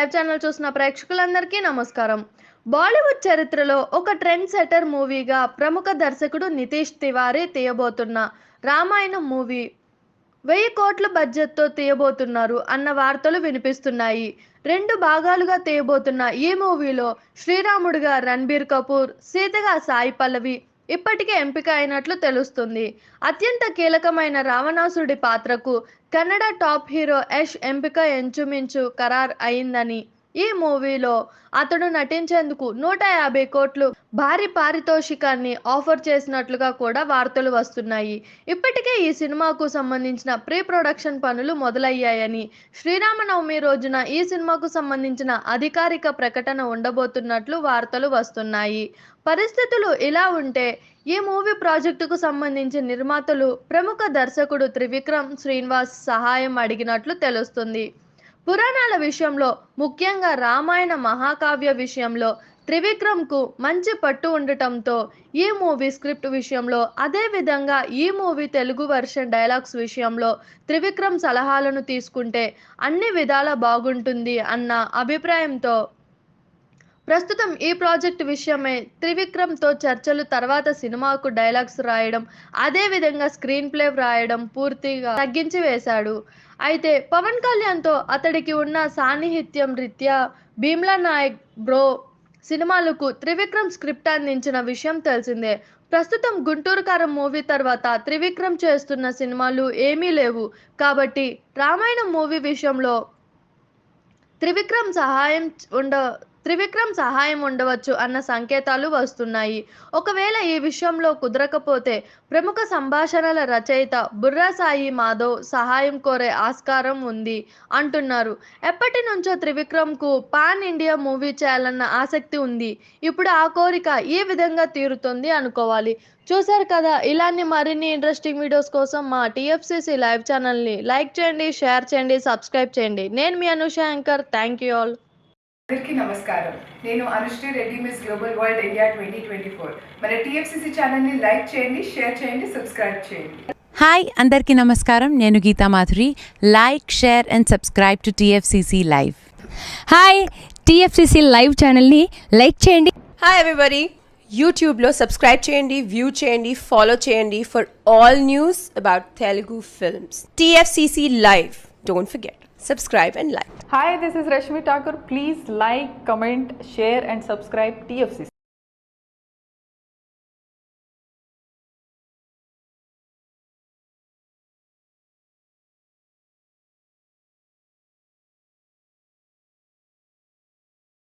Live channel చూసిన ప్రేక్షకులందరికీ నమస్కారం. బాలీవుడ్ చరిత్రలో ఒక ట్రెండ్ సెటర్ మూవీగా ప్రముఖ దర్శకుడు నితీష్ తివారీ తీయబోతున్న రామాయణం మూవీ 1000 కోట్ల బడ్జెట్తో తీయబోతున్నారు అన్న వార్తలు వినిపిస్తున్నాయి. 2 భాగాలుగా తీయబోతున్న ఈ మూవీలో శ్రీరాముడిగా రణబీర్ కపూర్, సీతగా సాయి పల్లవి ఇప్పటికే ఎంపిక అయినట్లు తెలుస్తుంది. అత్యంత కీలకమైన రావణాసుడి పాత్రకు కన్నడ టాప్ హీరో యష్ ఎంపిక ఇంచుమించు ఖరారు అయిందని, ఈ మూవీలో అతడు నటించేందుకు 150 కోట్లు భారీ పారితోషికాన్ని ఆఫర్ చేసినట్లుగా కూడా వార్తలు వస్తున్నాయి. ఇప్పటికే ఈ సినిమాకు సంబంధించిన ప్రీ ప్రొడక్షన్ పనులు మొదలయ్యాయని, శ్రీరామనవమి రోజున ఈ సినిమాకు సంబంధించిన అధికారిక ప్రకటన ఉండబోతున్నట్లు వార్తలు వస్తున్నాయి. పరిస్థితులు ఇలా ఉంటే ఈ మూవీ ప్రాజెక్టుకు సంబంధించి నిర్మాతలు ప్రముఖ దర్శకుడు త్రివిక్రమ్ శ్రీనివాస్ సహాయం అడిగినట్లు తెలుస్తుంది. పురాణాల విషయంలో, ముఖ్యంగా రామాయణ మహాకావ్య విషయంలో త్రివిక్రమ్కు మంచి పట్టు ఉండటంతో ఈ మూవీ స్క్రిప్ట్ విషయంలో, అదేవిధంగా ఈ మూవీ తెలుగు వెర్షన్ డైలాగ్స్ విషయంలో త్రివిక్రమ్ సలహాలను తీసుకుంటే అన్ని విధాలా బాగుంటుంది అన్న అభిప్రాయంతో ప్రస్తుతం ఈ ప్రాజెక్ట్ విషయమై త్రివిక్రమ్తో చర్చలు తర్వాత సినిమాకు డైలాగ్స్ రాయడం, అదేవిధంగా స్క్రీన్ ప్లే రాయడం పూర్తిగా తగ్గించి వేశాడు. అయితే పవన్ కళ్యాణ్తో అతడికి ఉన్న సాన్నిహిత్యం రీత్యా భీమ్లా నాయక్ బ్రో సినిమాలకు త్రివిక్రమ్ స్క్రిప్ట్ అందించిన విషయం తెలిసిందే. ప్రస్తుతం గుంటూరు కారం మూవీ తర్వాత త్రివిక్రమ్ చేస్తున్న సినిమాలు ఏమీ లేవు కాబట్టి రామాయణం మూవీ విషయంలో త్రివిక్రమ్ సహాయం ఉండవచ్చు అన్న సంకేతాలు వస్తున్నాయి. ఒకవేళ ఈ విషయంలో కుదరకపోతే ప్రముఖ సంభాషణల రచయిత బుర్రా సాయి మాధవ్ సహాయం కోరే ఆస్కారం ఉంది అంటున్నారు. ఎప్పటి నుంచో త్రివిక్రమ్కు పాన్ ఇండియా మూవీ చేయాలన్న ఆసక్తి ఉంది. ఇప్పుడు ఆ కోరిక ఈ విధంగా తీరుతుంది అనుకోవాలి. చూశారు కదా, ఇలాంటి మరిన్ని ఇంట్రెస్టింగ్ వీడియోస్ కోసం మా టీఎఫ్సీసీ లైవ్ ఛానల్ని లైక్ చేయండి, షేర్ చేయండి, సబ్స్క్రైబ్ చేయండి. నేను మీ Anusha anchor. Thank you all. అందరికీ నమస్కారం. నేను Anushree Reddy, Miss Global World India 2024. మన టీఎఫ్సీసీ ఛానల్ని లైక్ చేయండి, షేర్ చేయండి, సబ్స్క్రైబ్ చేయండి. హాయ్ అందరికీ నమస్కారం. నేను Geetha Madhuri. Like, share and subscribe to TFCC live. Hi, TFCC live ఛానల్ని లైక్ చేయండి. హాయ్ ఎవ్రీబడి, యూట్యూబ్లో సబ్స్క్రైబ్ చేయండి, వ్యూ చేయండి, ఫాలో చేయండి for all news about Telugu films. TFCC live, don't forget, subscribe and like. Hi, this is Rashmi Thakur. Please like, comment, share and subscribe TFCC.